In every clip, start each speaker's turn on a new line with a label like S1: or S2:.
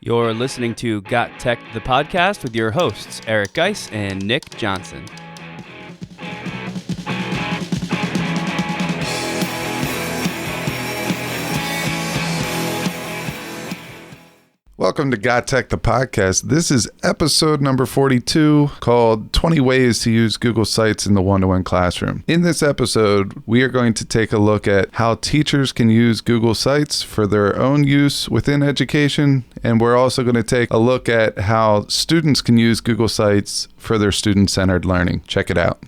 S1: You're listening to GotTechED the Podcast with your hosts, Eric Guise and Nick Johnson.
S2: Welcome to GotTechED the Podcast. This is episode number 42 called 20 Ways to Use Google Sites in the One-to-One Classroom. In this episode, we are going to take a look at how teachers can use Google Sites for their own use within education, and we're also going to take a look at how students can use Google Sites for their student-centered learning. Check it out.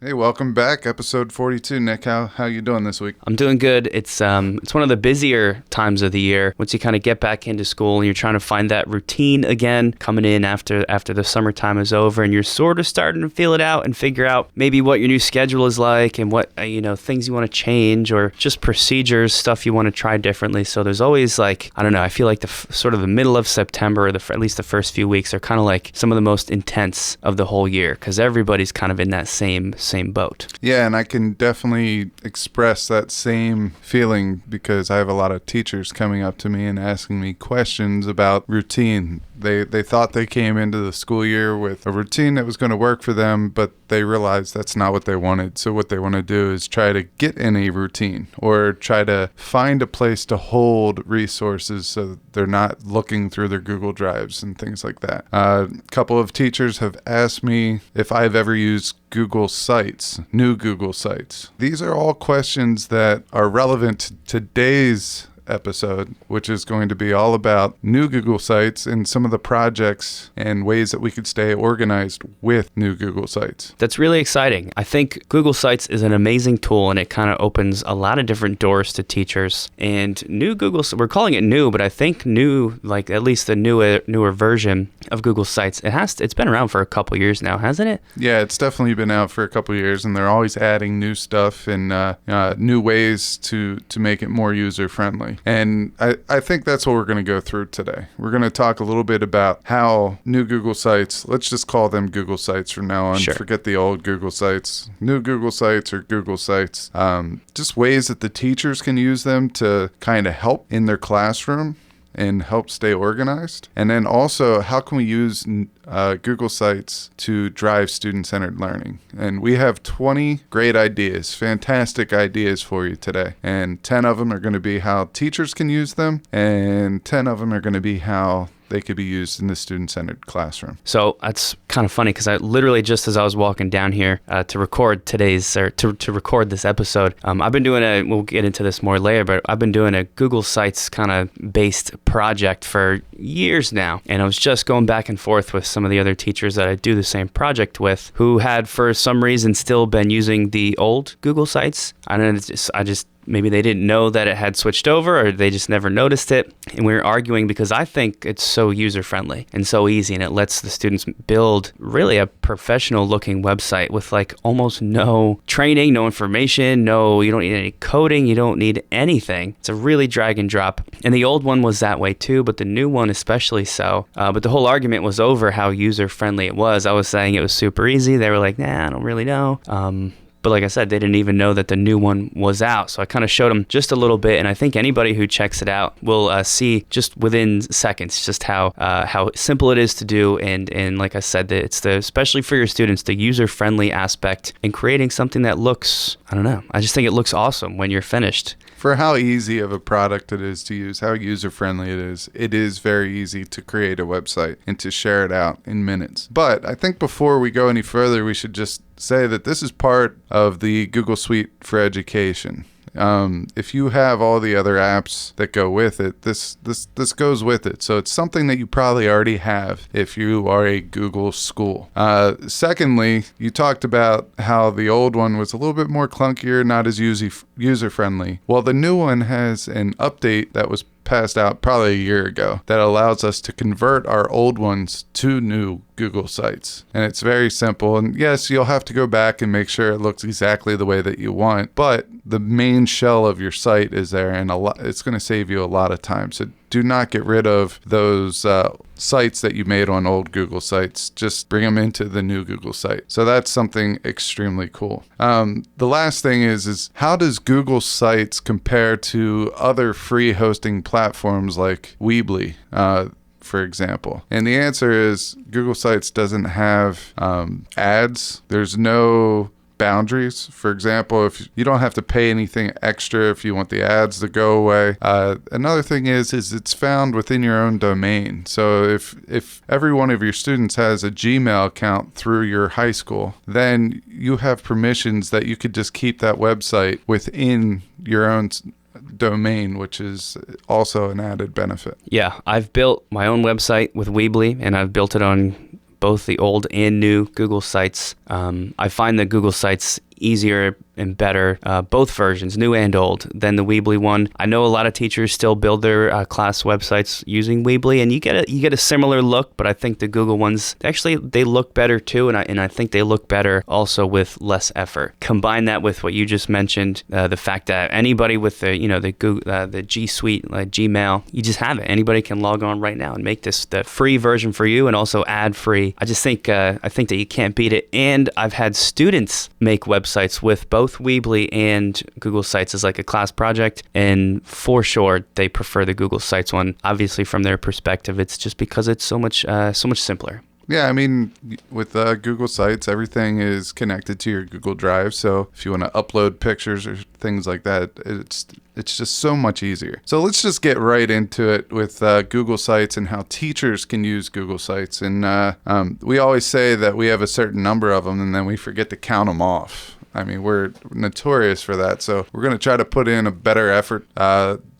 S2: Hey, welcome back. Episode 42. Nick, how you doing this week?
S1: I'm doing good. It's one of the busier times of the year. Once you kind of get back into school and you're trying to find that routine again, coming in after the summertime is over, and you're sort of starting to feel it out and figure out maybe what your new schedule is like and what things you want to change or just procedures, stuff you want to try differently. So there's always I feel like the middle of September, or at least the first few weeks, are kind of like some of the most intense of the whole year because everybody's kind of in that same boat.
S2: Yeah, and I can definitely express that same feeling because I have a lot of teachers coming up to me and asking me questions about routine. They thought they came into the school year with a routine that was going to work for them, but they realized that's not what they wanted. So what they want to do is try to get in a routine or try to find a place to hold resources so that they're not looking through their Google Drives and things like that. A couple of teachers have asked me if I've ever used Google Sites, new Google Sites. These are all questions that are relevant to today's episode, which is going to be all about new Google Sites and some of the projects and ways that we could stay organized with new Google Sites.
S1: That's really exciting. I think Google Sites is an amazing tool, and it kind of opens a lot of different doors to teachers. And new Google, we're calling it new, but I think new, like at least the newer version of Google Sites, it's been around for a couple years now, hasn't it?
S2: Yeah, it's definitely been out for a couple years, and they're always adding new stuff and new ways to make it more user-friendly. And I think that's what we're going to go through today. We're going to talk a little bit about how new Google Sites, let's just call them Google Sites from now on.
S1: Sure.
S2: Forget the old Google Sites. New Google Sites or Google Sites. Just ways that the teachers can use them to kind of help in their classroom and help stay organized. And then also, how can we use Google Sites to drive student-centered learning? And we have 20 great ideas, fantastic ideas for you today. And 10 of them are going to be how teachers can use them, and 10 of them are going to be how they could be used in the student-centered classroom.
S1: So that's kind of funny because I literally, just as I was walking down here to record to record this episode, I've been doing we'll get into this more later, but I've been doing a Google Sites kind of based project for years now. And I was just going back and forth with some of the other teachers that I do the same project with who had, for some reason, still been using the old Google Sites. Maybe they didn't know that it had switched over, or they just never noticed it. And we were arguing because I think it's so user-friendly and so easy, and it lets the students build really a professional-looking website with almost no training, no information, you don't need any coding, you don't need anything. It's a really drag and drop. And the old one was that way too, but the new one especially so. But the whole argument was over how user-friendly it was. I was saying it was super easy. They were like, nah, I don't really know. But like I said, they didn't even know that the new one was out. So I kind of showed them just a little bit. And I think anybody who checks it out will see just within seconds just how simple it is to do. And like I said, it's especially for your students, the user-friendly aspect in creating something that looks, I just think it looks awesome when you're finished.
S2: For how easy of a product it is to use, how user-friendly it is very easy to create a website and to share it out in minutes. But I think before we go any further, we should just say that this is part of the Google Suite for Education. If you have all the other apps that go with it, this goes with it. So it's something that you probably already have if you are a Google school. Secondly, you talked about how the old one was a little bit more clunkier, not as user-friendly. Well, the new one has an update that was passed out probably a year ago that allows us to convert our old ones to new Google Sites. And it's very simple. And yes, you'll have to go back and make sure it looks exactly the way that you want, but the main shell of your site is there, and it's going to save you a lot of time. So do not get rid of those sites that you made on old Google sites. Just bring them into the new Google site. So that's something extremely cool. The last thing is how does Google Sites compare to other free hosting platforms like Weebly, for example? And the answer is Google Sites doesn't have ads. There's no boundaries. For example, if you don't have to pay anything extra if you want the ads to go away. Another thing is it's found within your own domain. So if every one of your students has a Gmail account through your high school, then you have permissions that you could just keep that website within your own domain, which is also an added benefit.
S1: Yeah, I've built my own website with Weebly, and I've built it on both the old and new Google Sites. I find the Google Sites easier and better, both versions, new and old, than the Weebly one. I know a lot of teachers still build their class websites using Weebly, and you get a similar look, but I think the Google ones, actually, they look better too, and I think they look better also with less effort. Combine that with what you just mentioned, the fact that anybody with the Google, the G Suite, like Gmail, you just have it. Anybody can log on right now and make this the free version for you, and also ad free. I just think I think that you can't beat it. And I've had students make websites with both Weebly and Google Sites as like a class project, and for sure they prefer the Google Sites one. Obviously, from their perspective, it's just because it's so much simpler.
S2: Yeah, I mean, with Google Sites, everything is connected to your Google Drive. So if you want to upload pictures or things like that, it's just so much easier. So let's just get right into it with Google Sites and how teachers can use Google Sites. And we always say that we have a certain number of them, and then we forget to count them off. I mean, we're notorious for that. So we're going to try to put in a better effort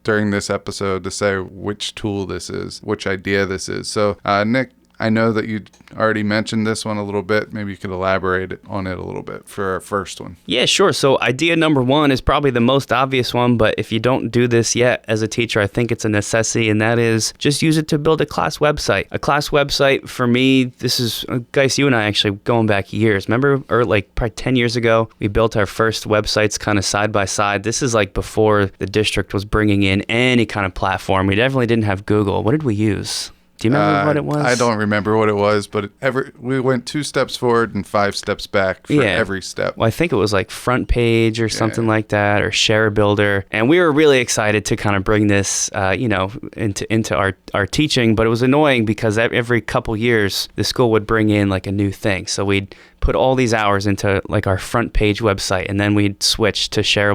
S2: during this episode to say which tool this is, which idea this is. So Nick, I know that you already mentioned this one a little bit. Maybe you could elaborate on it a little bit for our first one.
S1: Yeah, sure. So idea number one is probably the most obvious one, but if you don't do this yet as a teacher, I think it's a necessity, and that is just use it to build a class website. A class website, for me, this is, Guys, you and I actually going back years. Remember, or like probably 10 years ago, we built our first websites kind of side by side. This is like before the district was bringing in any kind of platform. We definitely didn't have Google. What did we use? Do you remember what it was?
S2: I don't remember what it was, but we went 2 steps forward and 5 steps back for every step.
S1: Well, I think it was like Front Page or something like that, or Share Builder. And we were really excited to kind of bring this, into our teaching. But it was annoying because every couple years, the school would bring in like a new thing. So we'd put all these hours into like our Front Page website, and then we'd switch to Share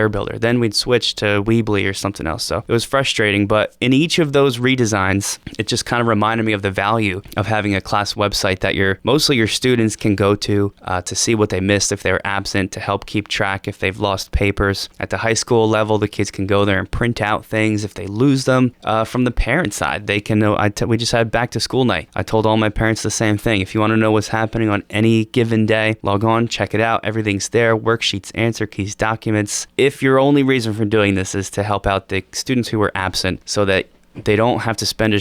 S1: Builder. Then we'd switch to Weebly or something else. So it was frustrating, but in each of those redesigns, it just kind of reminded me of the value of having a class website that mostly your students can go to see what they missed if they were absent, to help keep track if they've lost papers. At the high school level, the kids can go there and print out things if they lose them. From the parent side, they can know. We just had back to school night. I told all my parents the same thing. If you want to know what's happening on any given day, log on, check it out. Everything's there: worksheets, answer keys, documents. If your only reason for doing this is to help out the students who were absent so that they don't have to spend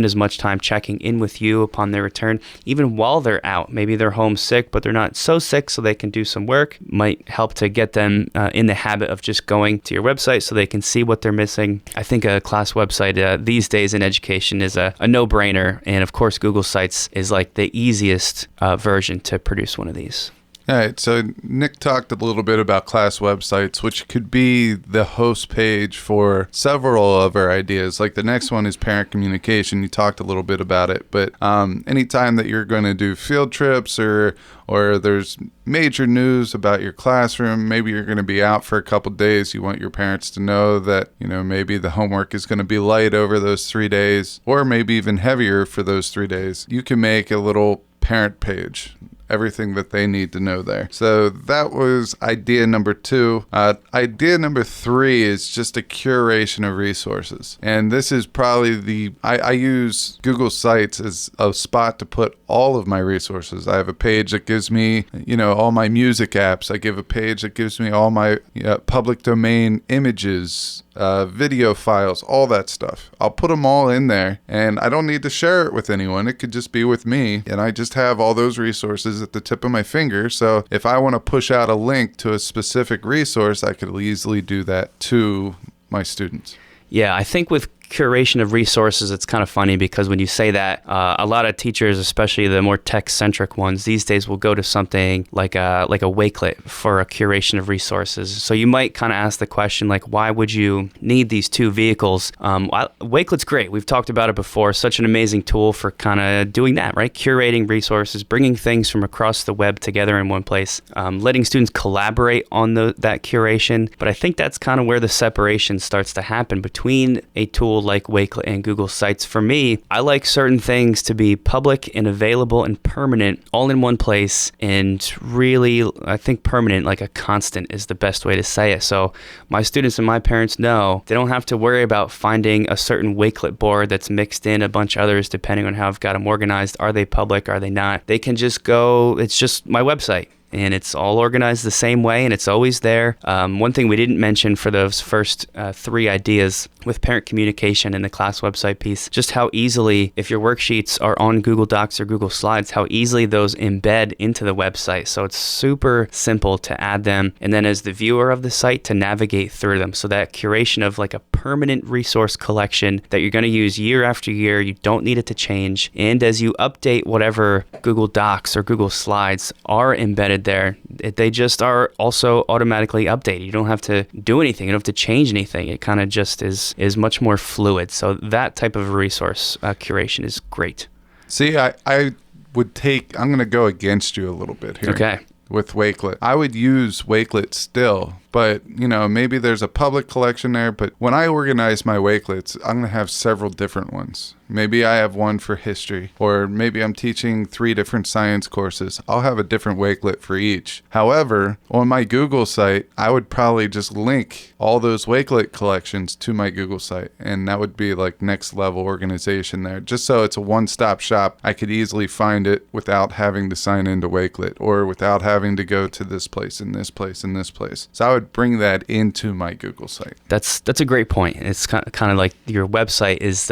S1: as much time checking in with you upon their return, even while they're out. Maybe they're home sick, but they're not so sick so they can do some work. Might help to get them in the habit of just going to your website so they can see what they're missing. I think a class website these days in education is a no-brainer. And of course, Google Sites is like the easiest version to produce one of these.
S2: All right, so Nick talked a little bit about class websites, which could be the host page for several of our ideas. Like the next one is parent communication. You talked a little bit about it, but anytime that you're going to do field trips or there's major news about your classroom, maybe you're going to be out for a couple days, you want your parents to know that, maybe the homework is going to be light over those 3 days, or maybe even heavier for those 3 days. You can make a little parent page, everything that they need to know there. So that was idea number 2. Idea number 3 is just a curation of resources. And this is probably I use Google Sites as a spot to put all of my resources. I have a page that gives me, all my music apps. I give a page that gives me all my public domain images, video files, all that stuff. I'll put them all in there, and I don't need to share it with anyone. It could just be with me, and I just have all those resources at the tip of my finger. So if I want to push out a link to a specific resource, I could easily do that to my students.
S1: Yeah, I think with curation of resources, it's kind of funny because when you say that, a lot of teachers, especially the more tech-centric ones these days, will go to something like a Wakelet for a curation of resources. So you might kind of ask the question, like, why would you need these two vehicles? Wakelet's great. We've talked about it before. Such an amazing tool for kind of doing that, right? Curating resources, bringing things from across the web together in one place, letting students collaborate on that curation. But I think that's kind of where the separation starts to happen between a tool like Wakelet and Google Sites. For me, I like certain things to be public and available and permanent all in one place. And really, I think permanent, like a constant, is the best way to say it. So my students and my parents know they don't have to worry about finding a certain Wakelet board that's mixed in a bunch of others depending on how I've got them organized. Are they public? Are they not? They can just go, it's just my website. And it's all organized the same way, and it's always there. One thing we didn't mention for those first three ideas with parent communication and the class website piece, just how easily, if your worksheets are on Google Docs or Google Slides, how easily those embed into the website. So it's super simple to add them, and then as the viewer of the site, to navigate through them. So that curation of like a permanent resource collection that you're going to use year after year, you don't need it to change. And as you update whatever Google Docs or Google Slides are embedded there, they just are also automatically updated. You don't have to do anything. You don't have to change anything. It kind of just is much more fluid. So that type of resource curation is great.
S2: See, I'm going to go against you a little bit here.
S1: Okay.
S2: With Wakelet. I would use Wakelet still, but maybe there's a public collection there, but when I organize my Wakelets, I'm going to have several different ones. Maybe I have one for history, or maybe I'm teaching 3 different science courses. I'll have a different Wakelet for each. However, on my Google site, I would probably just link all those Wakelet collections to my Google site, and that would be like next level organization there. Just so it's a one-stop shop, I could easily find it without having to sign into Wakelet, or without having to go to this place and this place and this place. So I would bring that into my Google site.
S1: That's a great point. It's kind of like your website is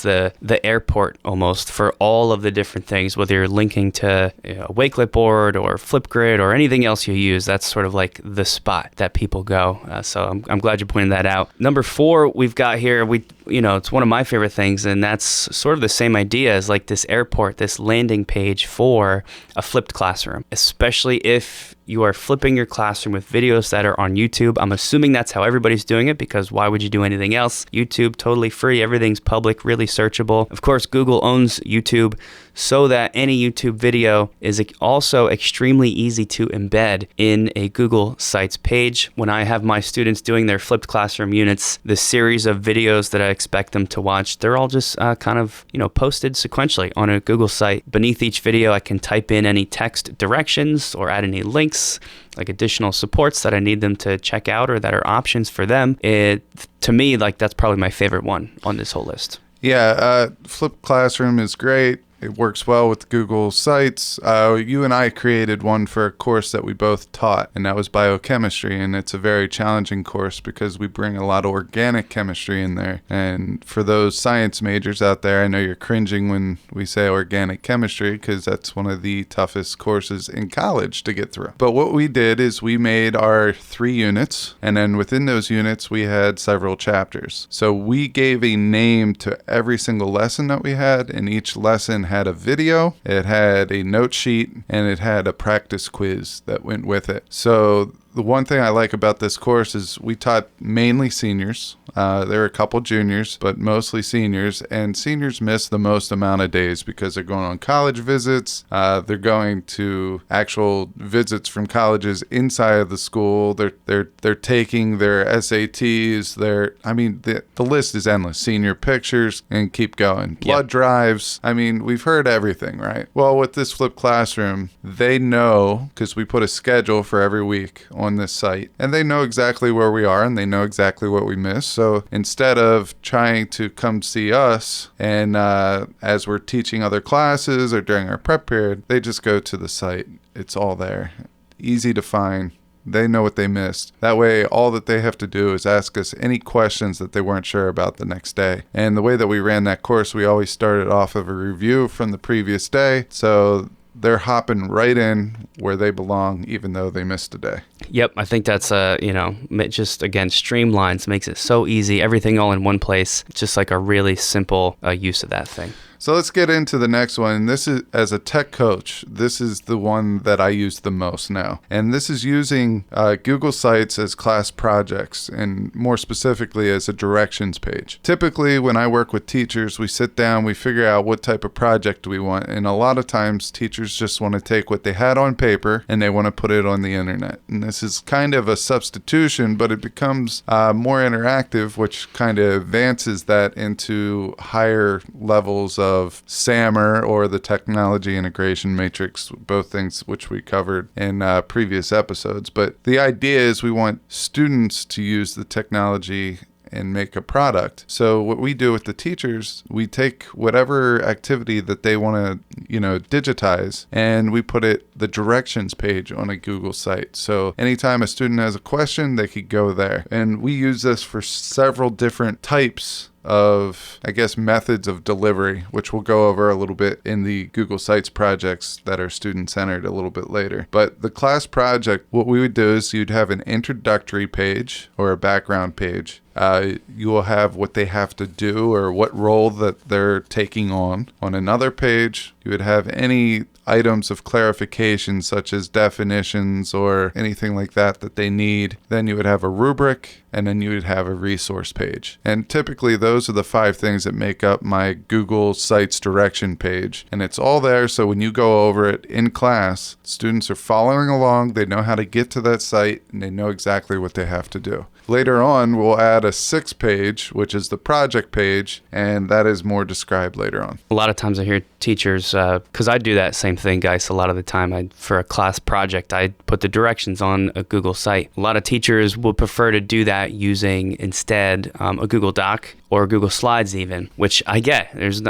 S1: the airport almost for all of the different things, whether you're linking to a Wakelet board or Flipgrid or anything else you use. That's sort of like the spot that people go. So I'm glad you pointed that out. Number 4 we've got here, it's one of my favorite things, and that's sort of the same idea as like this airport, this landing page for a flipped classroom, especially if you are flipping your classroom with videos that are on YouTube. I'm assuming that's how everybody's doing it, because why would you do anything else? YouTube, totally free. Everything's public, really searchable. Of course, Google owns YouTube, so that any YouTube video is also extremely easy to embed in a Google Sites page. When I have my students doing their flipped classroom units, the series of videos that I expect them to watch, they're all just kind of posted sequentially on a Google site. Beneath each video, I can type in any text directions or add any links, like additional supports that I need them to check out or that are options for them. To me, like, that's probably my favorite one on this whole list.
S2: Yeah, Flipped Classroom is great. It works well with Google Sites. You and I created one for a course that we both taught, and that was biochemistry. And it's a very challenging course because we bring a lot of organic chemistry in there. And for those science majors out there, I know you're cringing when we say organic chemistry because that's one of the toughest courses in college to get through. But what we did is we made our 3 units, and then within those units, we had several chapters. So we gave a name to every single lesson that we had, and each lesson had a video, it had a note sheet, and it had a practice quiz that went with it. So the one thing I like about this course is we taught mainly seniors. There are a couple juniors, but mostly seniors. And seniors miss the most amount of days because they're going on college visits. They're going to actual visits from colleges inside of the school. They're taking their SATs. The list is endless. Senior pictures and keep going. Blood drives. We've heard everything, right? Well, with this flipped classroom, they know, because we put a schedule for every week on this site, and they know exactly where we are and they know exactly what we miss. So instead of trying to come see us and as we're teaching other classes or during our prep period, they just go to the site. It's all there, easy to find. They know what they missed. That way, all that they have to do is ask us any questions that they weren't sure about the next day. And the way that we ran that course, we always started off of a review from the previous day. So they're hopping right in where they belong, even though they missed a day.
S1: Yep, I think that's just again streamlines, makes it so easy, everything all in one place. It's just like a really simple use of that thing.
S2: So let's get into the next one. This is, as a tech coach, this is the one that I use the most now. And this is using Google Sites as class projects, and more specifically as a directions page. Typically, when I work with teachers, we sit down, we figure out what type of project we want. And a lot of times, teachers just want to take what they had on paper and they want to put it on the internet. And this is kind of a substitution, but it becomes more interactive, which kind of advances that into higher levels of SAMR, or the technology integration matrix, both things which we covered in previous episodes. But the idea is we want students to use the technology and make a product. So what we do with the teachers, we take whatever activity that they want to, digitize, and we put the directions page on a Google site. So anytime a student has a question, they could go there. And we use this for several different types of, methods of delivery, which we'll go over a little bit in the Google Sites projects that are student-centered a little bit later. But the class project, what we would do is you'd have an introductory page or a background page. You will have what they have to do or what role that they're taking on. On another page, you would have any items of clarification, such as definitions or anything like that they need. Then you would have a rubric, and then you would have a resource page. And typically those are the 5 things that make up my Google Sites direction page. And it's all there, so when you go over it in class, students are following along, they know how to get to that site, and they know exactly what they have to do. Later on, we'll add a 6th page, which is the project page, and that is more described later on.
S1: A lot of times I hear teachers, because I do that same thing, guys, a lot of the time. For a class project, I put the directions on a Google site. A lot of teachers would prefer to do that using instead a Google Doc or Google Slides even, which I get. There's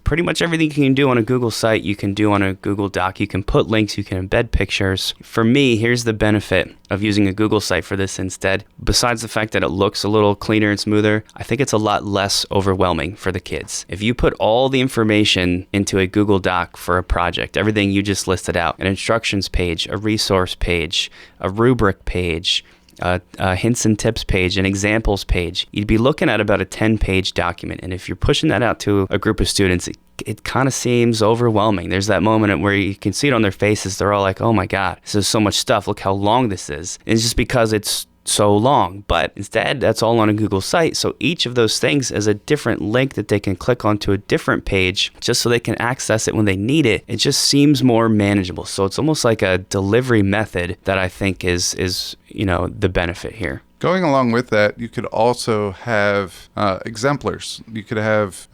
S1: pretty much everything you can do on a Google site, you can do on a Google Doc. You can put links, you can embed pictures. For me, here's the benefit of using a Google site for this instead. Besides the fact that it looks a little cleaner and smoother, I think it's a lot less overwhelming for the kids. If you put all the information into a Google Doc for a project, everything you just listed out, an instructions page, a resource page, a rubric page, a hints and tips page, an examples page, you'd be looking at about a 10-page document. And if you're pushing that out to a group of students, it kind of seems overwhelming. There's that moment where you can see it on their faces. They're all like, oh my God, this is so much stuff. Look how long this is. And it's just because it's so long. But instead, that's all on a Google site. So each of those things is a different link that they can click onto a different page just so they can access it when they need it. It just seems more manageable. So it's almost like a delivery method that I think is the benefit here.
S2: Going along with that, you could also have exemplars. You could have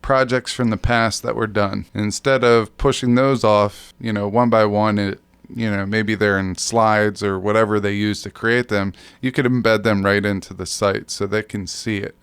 S2: projects from the past that were done. Instead of pushing those off, one by one, maybe they're in slides or whatever they use to create them, you could embed them right into the site so they can see it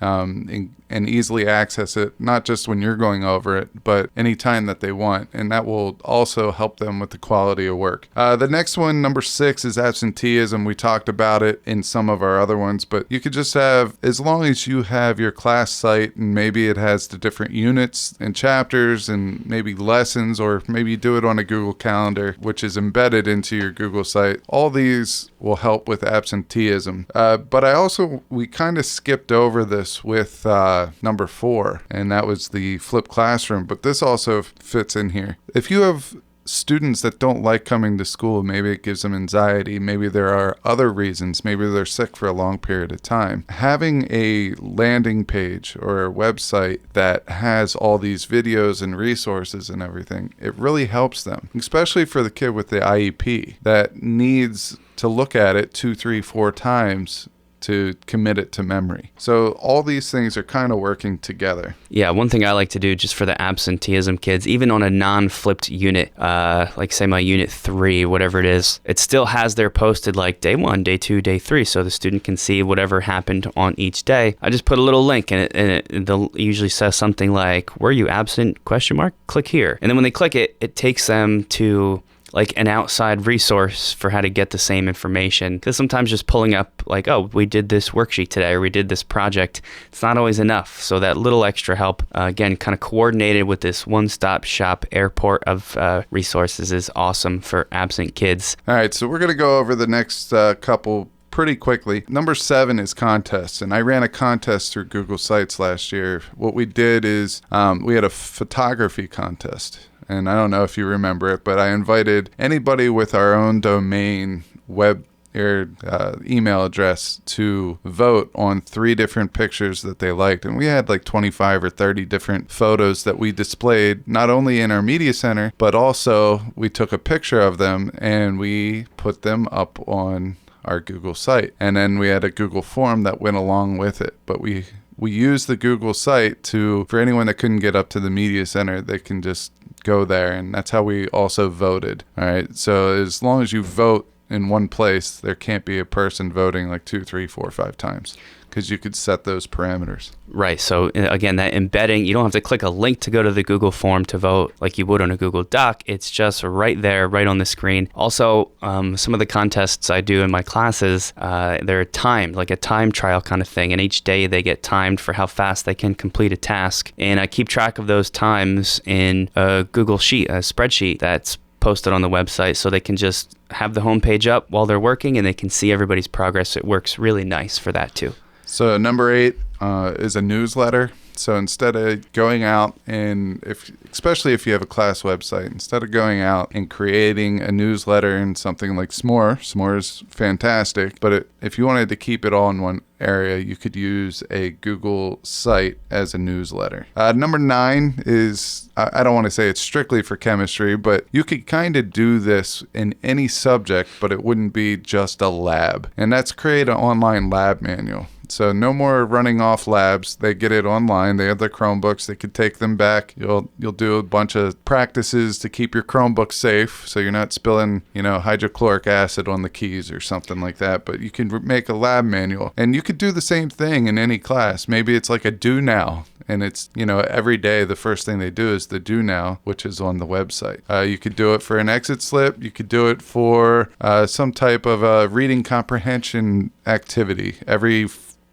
S2: and easily access it, not just when you're going over it, but anytime that they want. And that will also help them with the quality of work. The next one, number 6, is absenteeism. We talked about it in some of our other ones, but you could just have, as long as you have your class site and maybe it has the different units and chapters and maybe lessons, or maybe you do it on a Google Calendar, which is embedded into your Google site. All these will help with absenteeism. But we kind of skipped over this with number 4, and that was the flipped classroom. But this also fits in here. If you have students that don't like coming to school, maybe it gives them anxiety, maybe there are other reasons, maybe they're sick for a long period of time, having a landing page or a website that has all these videos and resources and everything, it really helps them, especially for the kid with the IEP that needs to look at it 2, 3, 4 times to commit it to memory. So all these things are kind of working together.
S1: Yeah, one thing I like to do just for the absenteeism kids, even on a non-flipped unit, like say my unit 3, whatever it is, it still has their posted like day 1, day 2, day 3, so the student can see whatever happened on each day. I just put a little link and it usually says something like, were you absent? ? Click here. And then when they click it, it takes them to like an outside resource for how to get the same information. Because sometimes just pulling up like, oh, we did this worksheet today, or we did this project, it's not always enough. So that little extra help, again, kind of coordinated with this one-stop shop airport of resources is awesome for absent kids.
S2: All right, so we're going to go over the next couple pretty quickly. Number 7 is contests, and I ran a contest through Google Sites last year. What we did is we had a photography contest, and I don't know if you remember it, but I invited anybody with our own domain web or email address to vote on 3 different pictures that they liked. And we had like 25 or 30 different photos that we displayed not only in our media center, but also we took a picture of them and we put them up on our Google site. And then we had a Google form that went along with it. But we used the Google site for anyone that couldn't get up to the media center, they can just go there. And that's how we also voted. All right. So as long as you vote in one place, there can't be a person voting like 2, 3, 4, 5 times, because you could set those parameters.
S1: Right. So again, that embedding, you don't have to click a link to go to the Google form to vote like you would on a Google Doc. It's just right there, right on the screen. Also, some of the contests I do in my classes, they're timed, like a time trial kind of thing. And each day they get timed for how fast they can complete a task. And I keep track of those times in a Google Sheet, a spreadsheet that's posted on the website, so they can just have the homepage up while they're working and they can see everybody's progress. It works really nice for that too.
S2: So number 8 is a newsletter. So instead of going out and especially if you have a class website, instead of going out and creating a newsletter in something like S'more is fantastic, but if you wanted to keep it all in one area, you could use a Google site as a newsletter. Number 9 is, I don't want to say it's strictly for chemistry, but you could kind of do this in any subject, but it wouldn't be just a lab. And that's create an online lab manual. So no more running off labs. They get it online. They have their Chromebooks. They could take them back. You'll do a bunch of practices to keep your Chromebook safe, so you're not spilling, hydrochloric acid on the keys or something like that. But you can make a lab manual, and you could do the same thing in any class. Maybe it's like a do now, and it's every day the first thing they do is the do now, which is on the website. You could do it for an exit slip. You could do it for some type of reading comprehension activity. Every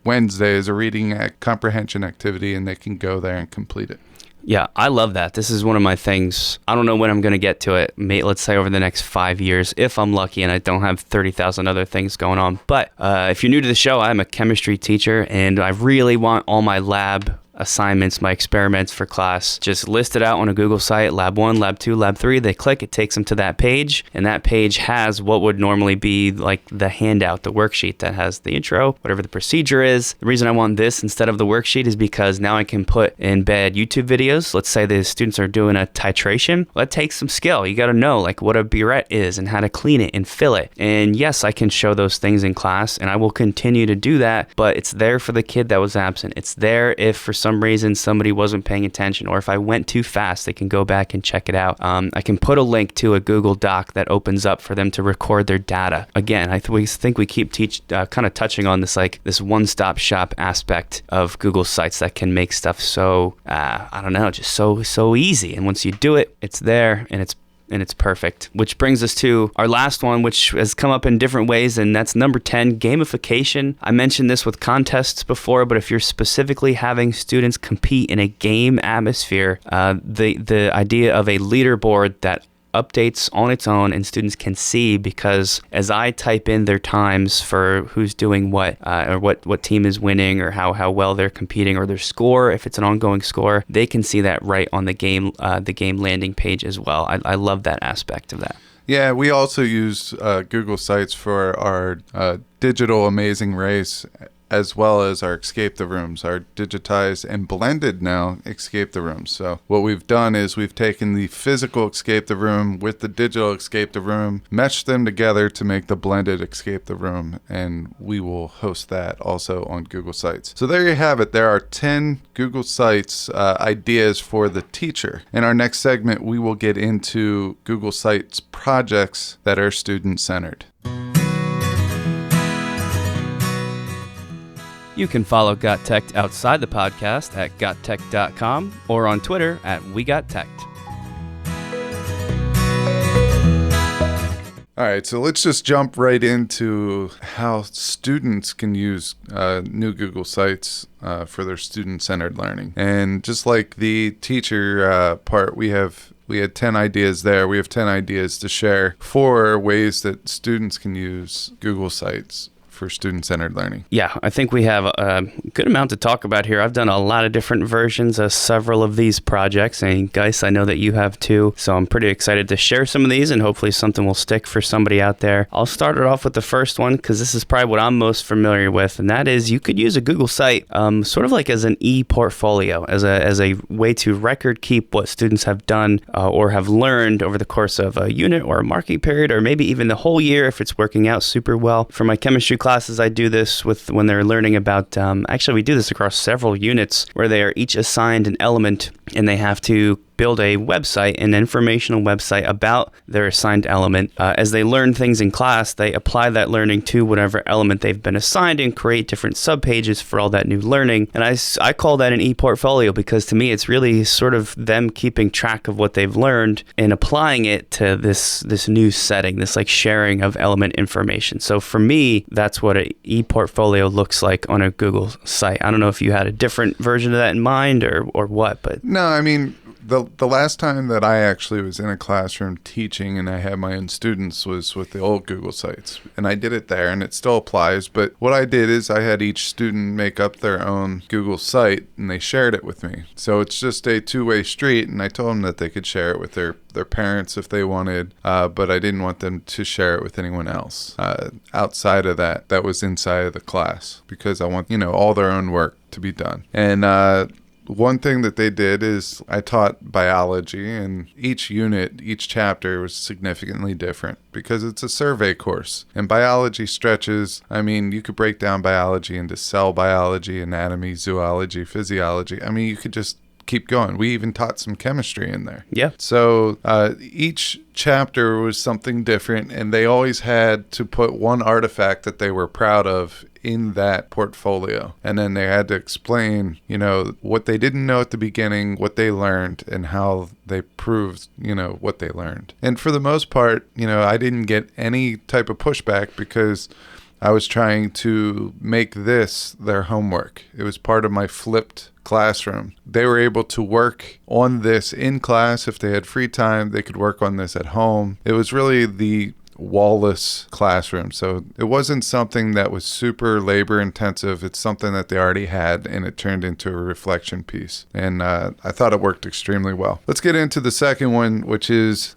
S2: Wednesday is a reading comprehension activity, and they can go there and complete it.
S1: Yeah, I love that. This is one of my things. I don't know when I'm going to get to it. Let's say over the next 5 years, if I'm lucky and I don't have 30,000 other things going on. But if you're new to the show, I'm a chemistry teacher, and I really want all my lab assignments, my experiments for class, just listed out on a Google site, lab 1, lab 2, lab 3. They click, it takes them to that page, and that page has what would normally be like the handout, the worksheet that has the intro, whatever the procedure is. The reason I want this instead of the worksheet is because now I can embed YouTube videos. Let's say the students are doing a titration. Well, that takes some skill. You got to know like what a burette is and how to clean it and fill it. And yes, I can show those things in class, and I will continue to do that, but it's there for the kid that was absent. It's there if for some reason somebody wasn't paying attention, or if I went too fast, they can go back and check it out. I can put a link to a Google Doc that opens up for them to record their data. Again, we think we keep kind of touching on this one-stop shop aspect of Google Sites that can make stuff so just so easy. And once you do it, it's there and it's perfect. Which brings us to our last one, which has come up in different ways, and that's number 10, gamification. I mentioned this with contests before, but if you're specifically having students compete in a game atmosphere, the idea of a leaderboard that updates on its own and students can see, because as I type in their times for who's doing what, or what team is winning, or how well they're competing, or their score, if it's an ongoing score, they can see that right on the game landing page as well. I love that aspect of that.
S2: Yeah, we also use Google Sites for our digital amazing race, as well as our Escape the Rooms, our digitized and blended now Escape the Rooms. So what we've done is we've taken the physical Escape the Room with the digital Escape the Room, meshed them together to make the blended Escape the Room, and we will host that also on Google Sites. So there you have it. There are 10 Google Sites ideas for the teacher. In our next segment, we will get into Google Sites projects that are student-centered.
S1: You can follow GotTechED outside the podcast at GotTech.com or on Twitter at WeGotTechED.
S2: All right, so let's just jump right into how students can use new Google Sites for their student-centered learning. And just like the teacher part, we had 10 ideas there. We have 10 ideas to share for ways that students can use Google Sites for student-centered learning.
S1: Yeah, I think we have a good amount to talk about here. I've done a lot of different versions of several of these projects, and Guise, I know that you have too, so I'm pretty excited to share some of these, and hopefully something will stick for somebody out there. I'll start it off with the first one, because this is probably what I'm most familiar with, and that is you could use a Google site sort of like as an e-portfolio, as a way to record keep what students have done or have learned over the course of a unit or a marking period, or maybe even the whole year if it's working out super well. For my chemistry classes, I do this with when they're learning about, actually we do this across several units where they are each assigned an element and they have to build a website, an informational website about their assigned element. As they learn things in class, they apply that learning to whatever element they've been assigned and create different subpages for all that new learning. And I call that an e-portfolio because to me, it's really sort of them keeping track of what they've learned and applying it to this new setting, this like sharing of element information. So for me, that's what an e-portfolio looks like on a Google site. I don't know if you had a different version of that in mind or what, but...
S2: No, I mean... The last time that I actually was in a classroom teaching and I had my own students was with the old Google Sites. And I did it there and it still applies. But what I did is I had each student make up their own Google site and they shared it with me. So it's just a two-way street, and I told them that they could share it with their parents if they wanted, but I didn't want them to share it with anyone else outside of that was inside of the class, because I want, all their own work to be done. And one thing that they did is I taught biology, and each unit, each chapter was significantly different because it's a survey course. And biology stretches, you could break down biology into cell biology, anatomy, zoology, physiology. You could just keep going. We even taught some chemistry in there.
S1: Yeah.
S2: So each chapter was something different, and they always had to put one artifact that they were proud of in that portfolio. And then they had to explain, what they didn't know at the beginning, what they learned, and how they proved, what they learned. And for the most part, I didn't get any type of pushback because I was trying to make this their homework. It was part of my flipped classroom. They were able to work on this in class. If they had free time, they could work on this at home. It was really the wall-less classroom. So it wasn't something that was super labor intensive. It's something that they already had, and it turned into a reflection piece. And I thought it worked extremely well. Let's get into the second one, which is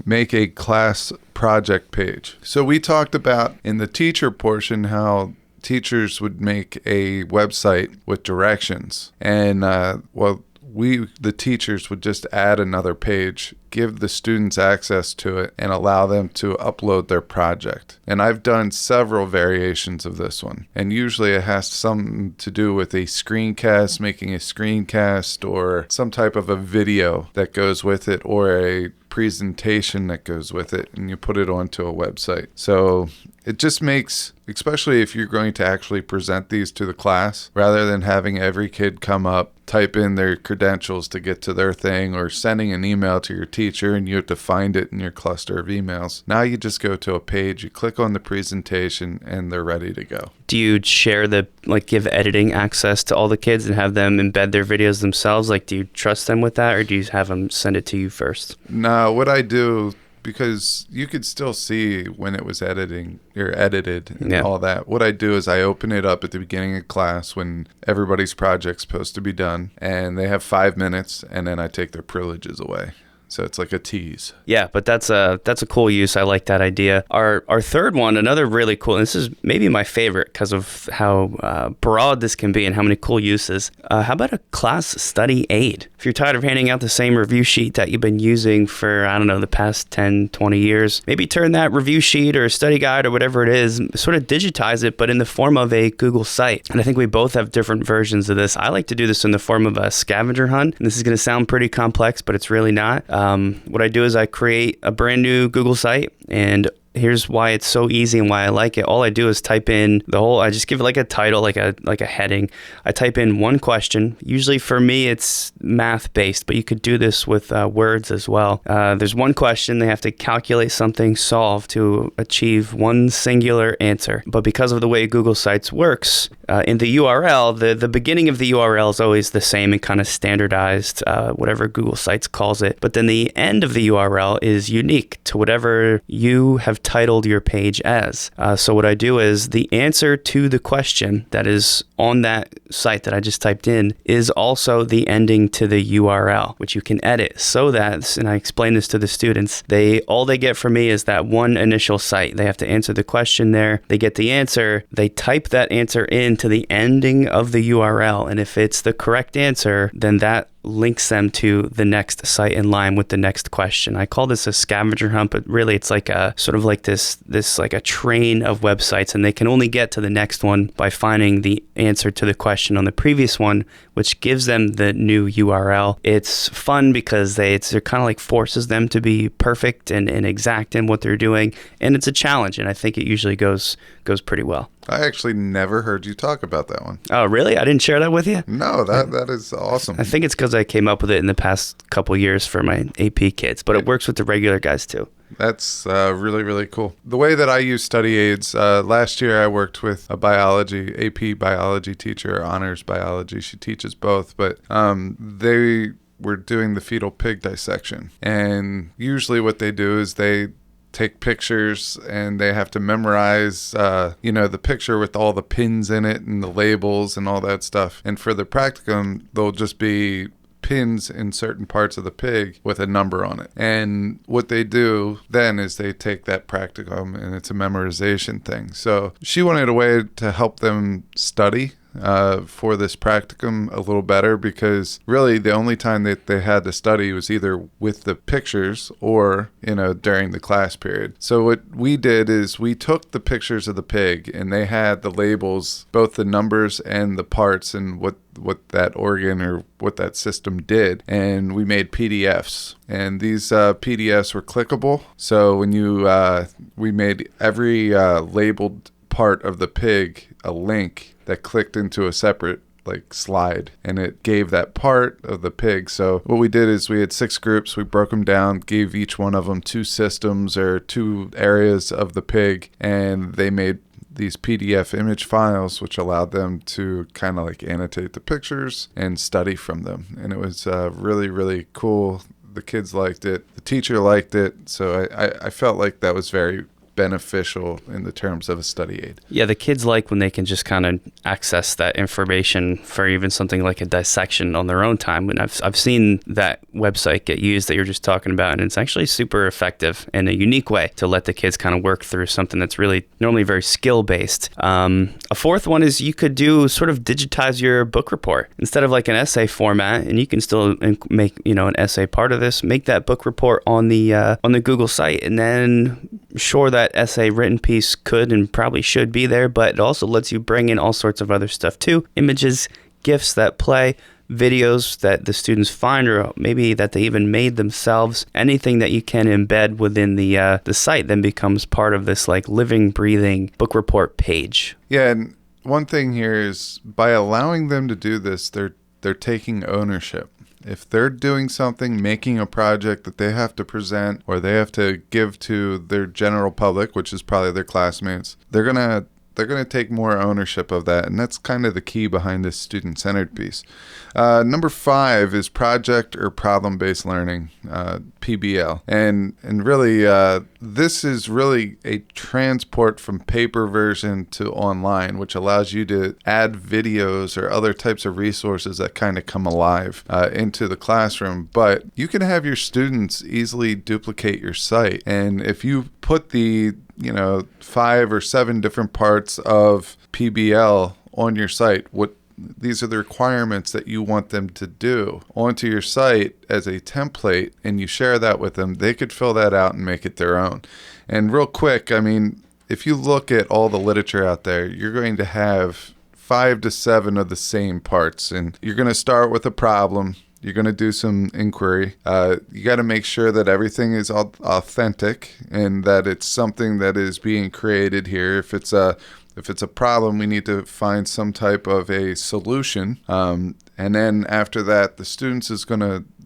S2: make a class project page. So we talked about in the teacher portion how teachers would make a website with directions. And the teachers would just add another page, give the students access to it, and allow them to upload their project. And I've done several variations of this one. And usually it has something to do with a screencast, making a screencast, or some type of a video that goes with it, or a presentation that goes with it, and you put it onto a website. So it just makes, especially if you're going to actually present these to the class, rather than having every kid come up, type in their credentials to get to their thing, or sending an email to your teacher and you have to find it in your cluster of emails. Now you just go to a page, you click on the presentation, and they're ready to go.
S1: Do you share give editing access to all the kids and have them embed their videos themselves? Do you trust them with that, or do you have them send it to you first?
S2: No, what I do, because you could still see when it was edited and all that. What I do is I open it up at the beginning of class when everybody's project's supposed to be done, and they have 5 minutes, and then I take their privileges away. So it's like a tease.
S1: Yeah, but that's a cool use. I like that idea. Our third one, another really cool, and this is maybe my favorite because of how broad this can be and how many cool uses. How about a class study aid? If you're tired of handing out the same review sheet that you've been using for, the past 10, 20 years, maybe turn that review sheet or study guide or whatever it is, sort of digitize it, but in the form of a Google site. And I think we both have different versions of this. I like to do this in the form of a scavenger hunt. And this is going to sound pretty complex, but it's really not. What I do is I create a brand new Google site, and here's why it's so easy and why I like it. All I do is type in I just give it like a title, like a heading. I type in one question. Usually for me, it's math based, but you could do this with words as well. There's one question. They have to calculate something, solve to achieve one singular answer. But because of the way Google Sites works, in the URL, the beginning of the URL is always the same and kind of standardized, whatever Google Sites calls it. But then the end of the URL is unique to whatever you have titled your page as. So what I do is the answer to the question that is on that site that I just typed in is also the ending to the URL, which you can edit so that, and I explain this to the students, all they get from me is that one initial site. They have to answer the question there. They get the answer. They type that answer into the ending of the URL. And if it's the correct answer, then that links them to the next site in line with the next question. I call this a scavenger hunt, but really it's like a sort of like this like a train of websites, and they can only get to the next one by finding the answer to the question on the previous one, which gives them the new URL. It's fun because it kind of like forces them to be perfect and exact in what they're doing, and it's a challenge, and I think it usually goes pretty well.
S2: I actually never heard you talk about that one.
S1: Oh, really? I didn't share that with you?
S2: No, that is awesome.
S1: I think it's because I came up with it in the past couple years for my AP kids, but it works with the regular guys too.
S2: That's really, really cool. The way that I use study aids, last year I worked with a AP biology teacher, honors biology. She teaches both, but they were doing the fetal pig dissection. And usually what they do is they take pictures and they have to memorize, the picture with all the pins in it and the labels and all that stuff. And for the practicum, they'll just be pins in certain parts of the pig with a number on it. And what they do then is they take that practicum and it's a memorization thing. So she wanted a way to help them study for this practicum a little better, because really the only time that they had to study was either with the pictures or during the class period. So what we did is we took the pictures of the pig and they had the labels, both the numbers and the parts and what that organ or what that system did, and we made PDFs, and these PDFs were clickable. So when we made every labeled part of the pig a link that clicked into a separate slide, and it gave that part of the pig. So what we did is we had 6 groups. We broke them down, gave each one of them 2 systems or 2 areas of the pig, and they made these PDF image files, which allowed them to kind of annotate the pictures and study from them. And it was really, really cool. The kids liked it. The teacher liked it. So I felt like that was very beneficial in the terms of a study aid.
S1: Yeah, the kids like when they can just kind of access that information for even something like a dissection on their own time. And I've seen that website get used that you're just talking about, and it's actually super effective in a unique way to let the kids kind of work through something that's really normally very skill-based. A fourth one is you could do sort of digitize your book report instead of like an essay format, and you can still make an essay part of this. Make that book report on the Google site, and then sure, that essay written piece could and probably should be there, but it also lets you bring in all sorts of other stuff too. Images, GIFs that play, videos that the students find, or maybe that they even made themselves. Anything that you can embed within the site then becomes part of this living, breathing book report page.
S2: Yeah, and one thing here is by allowing them to do this, they're taking ownership. If they're doing something, making a project that they have to present or they have to give to their general public, which is probably their classmates, they're gonna take more ownership of that, and that's kind of the key behind this student-centered piece. Number 5 is project or problem-based learning, PBL, and really this is really a transport from paper version to online, which allows you to add videos or other types of resources that kind of come alive into the classroom. But you can have your students easily duplicate your site, and if you put the 5 or 7 different parts of PBL on your site, these are the requirements that you want them to do onto your site as a template, and you share that with them, they could fill that out and make it their own. And real quick, if you look at all the literature out there, you're going to have 5 to 7 of the same parts, and you're going to start with a problem. You're going to do some inquiry. You got to make sure that everything is authentic and that it's something that is being created here. If it's a problem, we need to find some type of a solution. And then after that, the students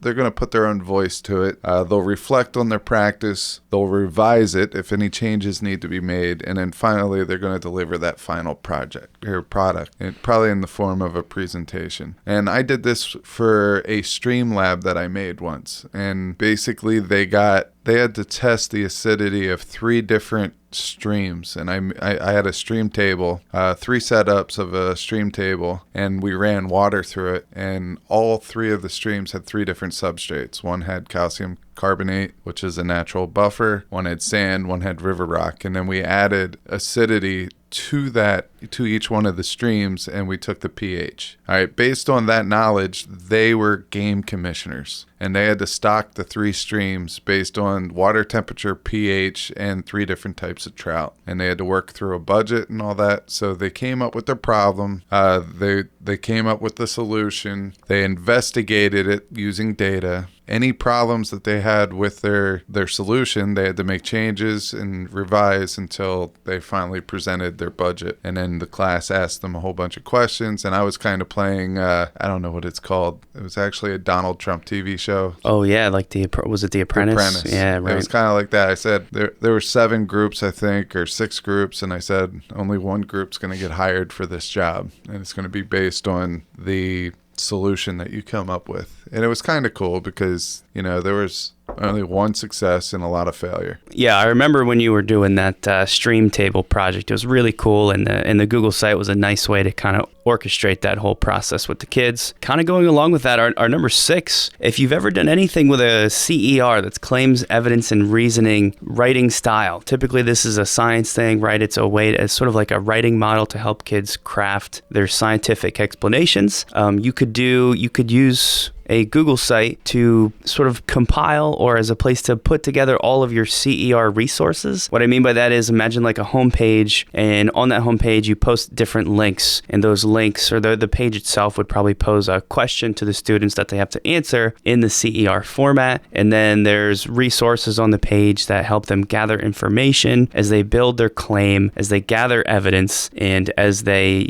S2: they're going to put their own voice to it. They'll reflect on their practice. They'll revise it if any changes need to be made. And then finally, they're going to deliver that final project or product, and probably in the form of a presentation. And I did this for a stream lab that I made once. And basically, they had to test the acidity of 3 different streams, and I had a stream table, 3 setups of a stream table, and we ran water through it, and all 3 of the streams had 3 different substrates. One had calcium carbonate, which is a natural buffer, one had sand, one had river rock, and then we added acidity to each one of the streams, and we took the pH. All right, based on that knowledge, they were game commissioners, and they had to stock the 3 streams based on water temperature, pH, and 3 different types of trout. And they had to work through a budget and all that. So they came up with their problem. They came up with the solution. They investigated it using data. Any problems that they had with their solution, they had to make changes and revise until they finally presented their budget. And then the class asked them a whole bunch of questions, and I was kind of playing, I don't know what it's called. It was actually a Donald Trump TV show.
S1: Oh, yeah, like was it The Apprentice?
S2: The Apprentice.
S1: Yeah, right.
S2: It was kind of like that. I said there were 7 groups, I think, or 6 groups, and I said only one group's going to get hired for this job, and it's going to be based on the solution that you come up with. And it was kind of cool because, there was only one success and a lot of failure.
S1: Yeah, I remember when you were doing that stream table project. It was really cool, and the Google site was a nice way to kind of orchestrate that whole process with the kids. Kind of going along with that, our number 6, if you've ever done anything with a CER, that's claims, evidence, and reasoning writing style. Typically, this is a science thing, right? It's sort of like a writing model to help kids craft their scientific explanations. You could use a Google site to sort of compile, or as a place to put together all of your CER resources. What I mean by that is, imagine like a homepage, and on that homepage you post different links, and those links, or the page itself, would probably pose a question to the students that they have to answer in the CER format. And then there's resources on the page that help them gather information as they build their claim, as they gather evidence, and as they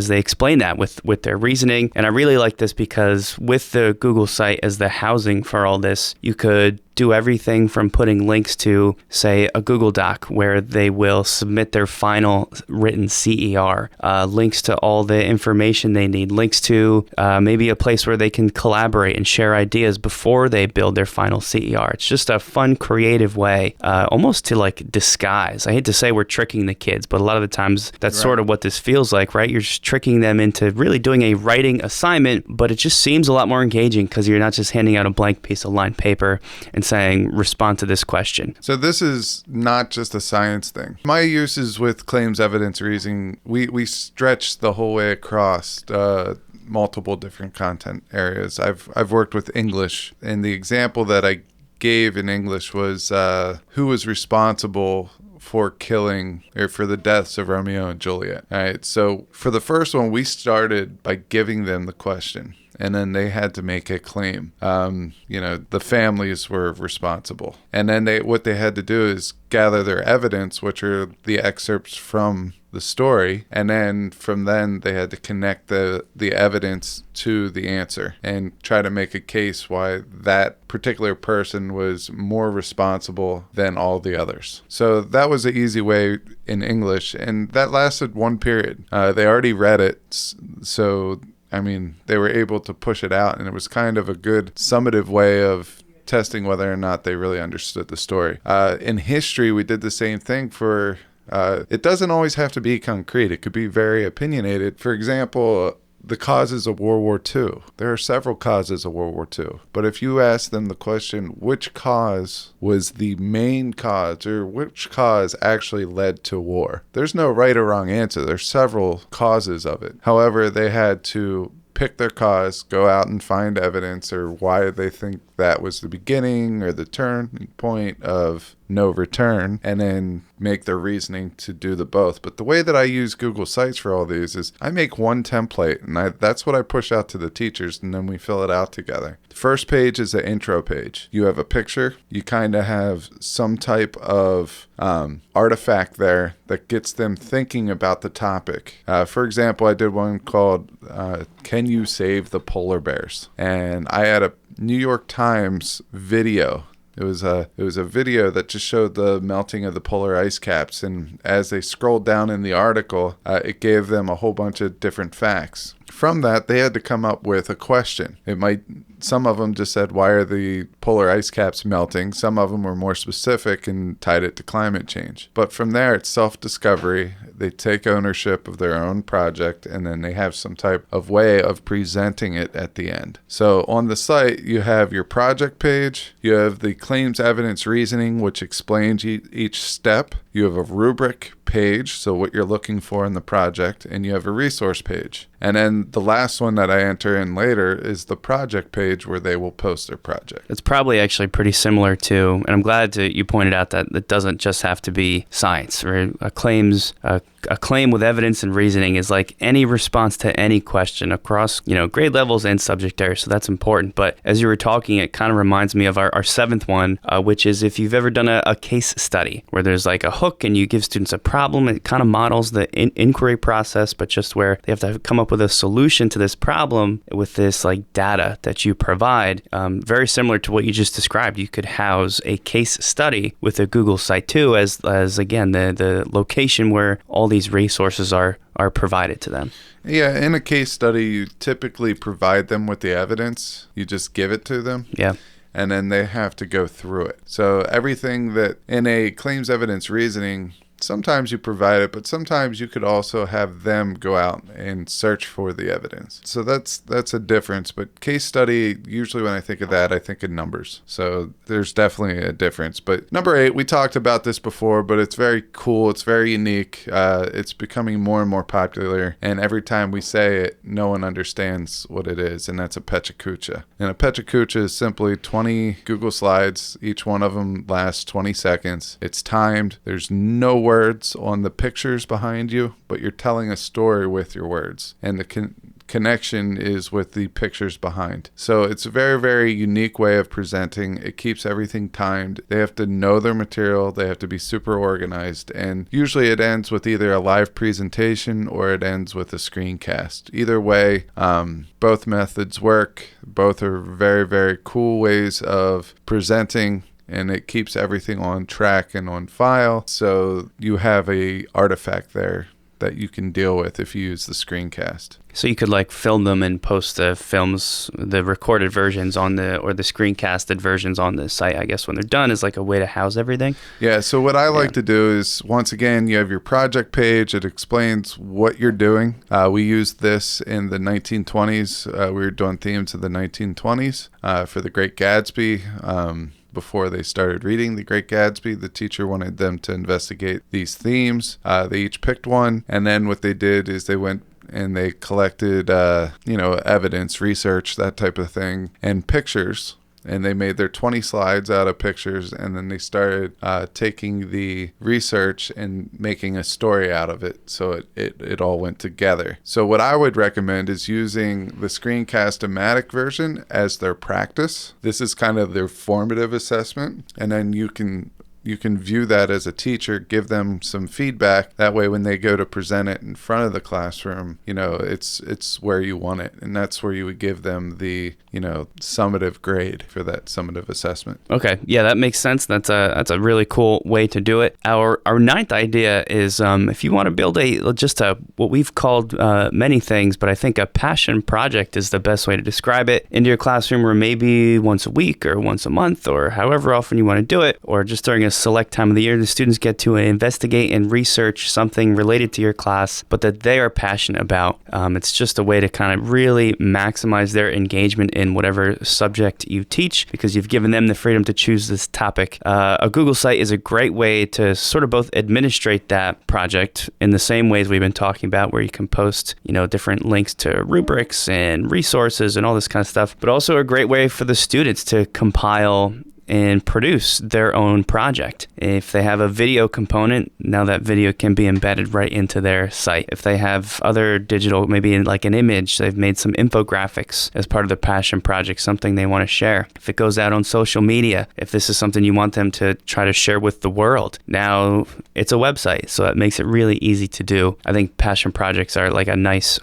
S1: explain that with their reasoning. And I really like this because with the Google site as the housing for all this, you could do everything from putting links to, say, a Google Doc where they will submit their final written CER, links to all the information they need, links to maybe a place where they can collaborate and share ideas before they build their final CER. It's just a fun, creative way, almost to like disguise. I hate to say we're tricking the kids, but a lot of the times that's sort of what this feels like, right? You're just tricking them into really doing a writing assignment, but it just seems a lot more engaging because you're not just handing out a blank piece of lined paper and saying, respond to this question.
S2: So this is not just a science thing. My uses with claims, evidence, reasoning, we stretch the whole way across multiple different content areas. I've worked with English, and the example that I gave in English was who was responsible for killing or for the deaths of Romeo and Juliet. All right. So for the first one, we started by giving them the question, and then they had to make a claim. The families were responsible. And then what they had to do is gather their evidence, which are the excerpts from the story. And then from then they had to connect the evidence to the answer and try to make a case why that particular person was more responsible than all the others. So that was an easy way in English. And that lasted one period. They already read it. So they were able to push it out, and it was kind of a good summative way of testing whether or not they really understood the story. In history, we did the same thing for, it doesn't always have to be concrete. It could be very opinionated. For example, the causes of World War II. There are several causes of World War II. But if you ask them the question, which cause was the main cause, or which cause actually led to war? There's no right or wrong answer. There's several causes of it. However, they had to pick their cause, go out and find evidence or why they think that was the beginning or the turning point of no return, and then make their reasoning to do the both. But the way that I use Google Sites for all these is I make one template, and that's what I push out to the teachers, and then we fill it out together. The first page is the intro page. You have a picture. You kind of have some type of artifact there that gets them thinking about the topic. For example, I did one called Can You Save the Polar Bears? And I had a New York Times video. It was a video that just showed the melting of the polar ice caps, and as they scrolled down in the article, it gave them a whole bunch of different facts. From that, they had to come up with a question. Some of them just said, why are the polar ice caps melting? Some of them were more specific and tied it to climate change. But from there, it's self-discovery. They take ownership of their own project, and then they have some type of way of presenting it at the end. So on the site, you have your project page. You have the claims evidence reasoning, which explains each step. You have a rubric page, so what you're looking for in the project, and you have a resource page. And then the last one that I enter in later is the project page where they will post their project.
S1: It's probably actually pretty similar to, and I'm glad you pointed out that it doesn't just have to be science, right? A claim with evidence and reasoning is like any response to any question across, grade levels and subject areas. So that's important. But as you were talking, it kind of reminds me of our seventh one, which is if you've ever done a case study where there's like a hook and you give students a problem, it kind of models the inquiry process, but just where they have to come up with a solution to this problem with this like data that you provide. Very similar to what you just described. You could house a case study with a Google site too, as again, the location where all these resources are provided to them.
S2: Yeah, in a case study, you typically provide them with the evidence. You just give it to them.
S1: Yeah.
S2: And then they have to go through it. So everything that in a claims evidence reasoning, sometimes you provide it, but sometimes you could also have them go out and search for the evidence. So that's a difference. But case study, usually when I think of that, I think of numbers. So there's definitely a difference. But number 8, we talked about this before, but it's very cool. It's very unique. It's becoming more and more popular. And every time we say it, no one understands what it is. And that's a PechaKucha. And a PechaKucha is simply 20 Google slides. Each one of them lasts 20 seconds. It's timed. There's no words on the pictures behind you, but you're telling a story with your words, and the connection is with the pictures behind. So it's a very, very unique way of presenting. It keeps everything timed. They have to know their material. They have to be super organized, and usually it ends with either a live presentation or it ends with a screencast. Either way, both methods work. Both are very, very cool ways of presenting, and it keeps everything on track and on file. So you have a artifact there that you can deal with if you use the screencast.
S1: So you could like film them and post the films, the recorded versions or the screencasted versions on the site, I guess, when they're done, is like a way to house everything.
S2: Yeah, so what I like to do is, once again, you have your project page. It explains what you're doing. We used this in the 1920s. We were doing themes of the 1920s for The Great Gatsby. Before they started reading The Great Gatsby, the teacher wanted them to investigate these themes. They each picked one, and then what they did is they went and they collected, evidence, research, that type of thing, and pictures. And they made their 20 slides out of pictures, and then they started taking the research and making a story out of it. So it all went together. So what I would recommend is using the Screencast-O-Matic version as their practice. This is kind of their formative assessment, and then you can view that as a teacher, give them some feedback. That way, when they go to present it in front of the classroom, it's where you want it. And that's where you would give them the, summative grade for that summative assessment.
S1: Okay. Yeah, that makes sense. That's a really cool way to do it. Our ninth idea is if you want to build what we've called many things, but I think a passion project is the best way to describe it, into your classroom, or maybe once a week or once a month or however often you want to do it, or just during a select time of the year. The students get to investigate and research something related to your class, but that they are passionate about. It's just a way to kind of really maximize their engagement in whatever subject you teach, because you've given them the freedom to choose this topic. A Google site is a great way to sort of both administrate that project in the same ways we've been talking about, where you can post, different links to rubrics and resources and all this kind of stuff, but also a great way for the students to compile and produce their own project. If they have a video component, now that video can be embedded right into their site. If they have other digital, maybe in like an image, they've made some infographics as part of their passion project, something they want to share. If it goes out on social media, if this is something you want them to try to share with the world, now it's a website, so that makes it really easy to do. I think passion projects are like a nice,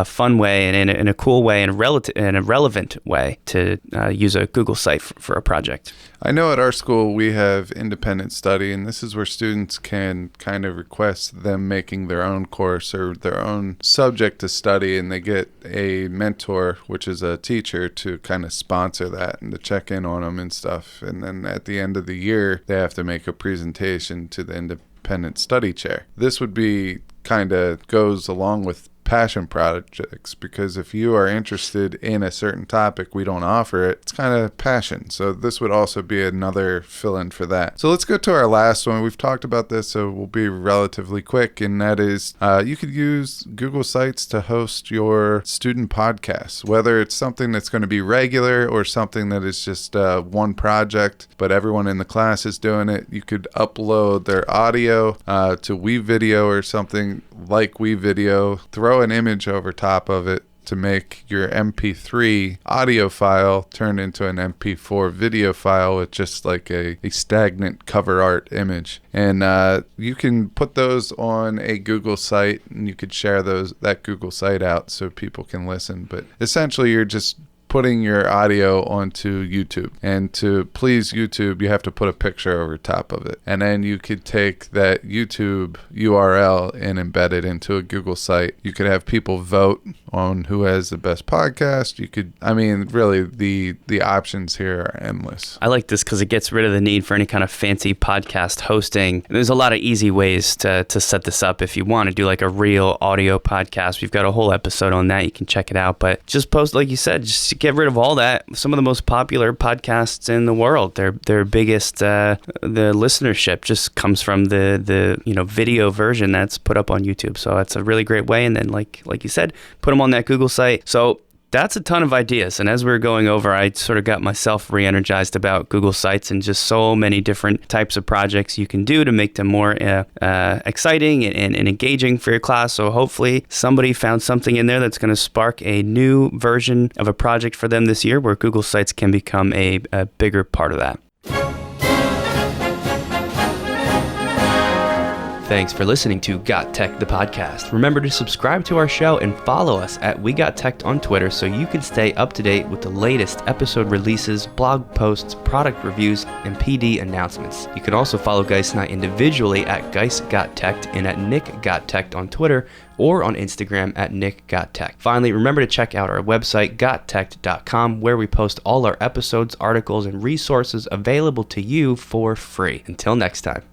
S1: fun way and in a cool way and a relevant way to use a Google site for a project.
S2: I know at our school we have independent study, and this is where students can kind of request them making their own course or their own subject to study, and they get a mentor, which is a teacher, to kind of sponsor that and to check in on them and stuff. And then at the end of the year, they have to make a presentation to the independent study chair. This would be kind of goes along with passion projects, because if you are interested in a certain topic, we don't offer it. It's kind of passion. So this would also be another fill-in for that. So let's go to our last one. We've talked about this, so we'll be relatively quick, and that is you could use Google Sites to host your student podcasts, whether it's something that's going to be regular or something that is just one project, but everyone in the class is doing it. You could upload their audio to WeVideo or something like WeVideo, throw an image over top of it to make your MP3 audio file turn into an MP4 video file with just like a stagnant cover art image. And you can put those on a Google site, and you could share that Google site out so people can listen. But essentially, you're just putting your audio onto YouTube, and to please YouTube, you have to put a picture over top of it, and then you could take that YouTube URL and embed it into a Google site. You could have people vote on who has the best podcast. You could, really the options here are endless.
S1: I like this because it gets rid of the need for any kind of fancy podcast hosting. And there's a lot of easy ways to set this up if you want to do like a real audio podcast. We've got a whole episode on that. You can check it out, but just post, like you said, just get rid of all that. Some of the most popular podcasts in the world, their biggest the listenership just comes from the video version that's put up on YouTube. So that's a really great way. And then like you said, put them on that Google site. So that's a ton of ideas. And as we were going over, I sort of got myself re-energized about Google Sites and just so many different types of projects you can do to make them more exciting and engaging for your class. So hopefully somebody found something in there that's going to spark a new version of a project for them this year, where Google Sites can become a bigger part of that. Thanks for listening to GotTech the Podcast. Remember to subscribe to our show and follow us at WeGotTech on Twitter so you can stay up to date with the latest episode releases, blog posts, product reviews, and PD announcements. You can also follow Guise and I individually at Guise Got Tech and at Nick Got Tech on Twitter, or on Instagram at Nick Got Tech. Finally, remember to check out our website, GotTechED.com, where we post all our episodes, articles, and resources available to you for free. Until next time.